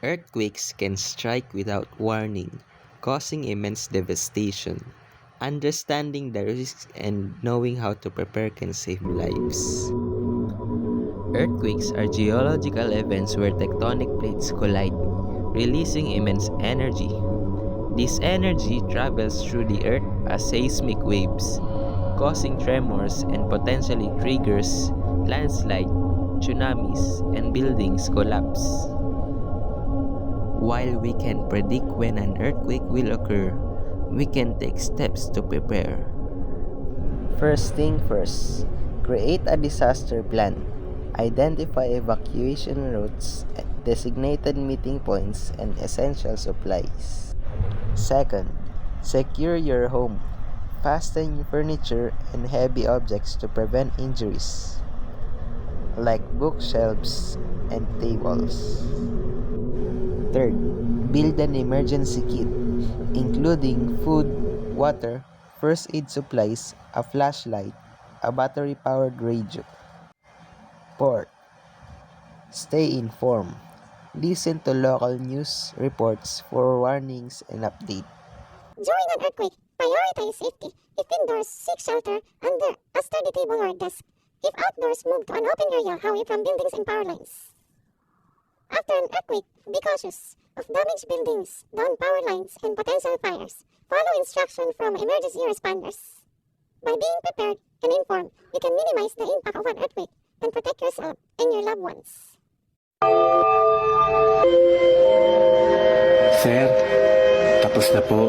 Earthquakes can strike without warning, causing immense devastation. Understanding the risks and knowing how to prepare can save lives. Earthquakes are geological events where tectonic plates collide, releasing immense energy. This energy travels through the earth as seismic waves, causing tremors and potentially triggers landslide, tsunamis, and buildings collapse. While we can predict when an earthquake will occur, we can take steps to prepare. First thing first, create a disaster plan. Identify evacuation routes, designated meeting points, and essential supplies. Second, secure your home. Fasten furniture and heavy objects to prevent injuries, like bookshelves and tables. Third, build an emergency kit, including food, water, first aid supplies, a flashlight, a battery-powered radio. Fourth, stay informed. Listen to local news reports for warnings and updates. During an earthquake, prioritize safety. If indoors, seek shelter under a sturdy table or desk. If outdoors, move to an open area away from buildings and power lines. After an earthquake, be cautious of damaged buildings, downed power lines, and potential fires. Follow instructions from emergency responders. By being prepared and informed, you can minimize the impact of an earthquake and protect yourself and your loved ones. Sir, tapos na po.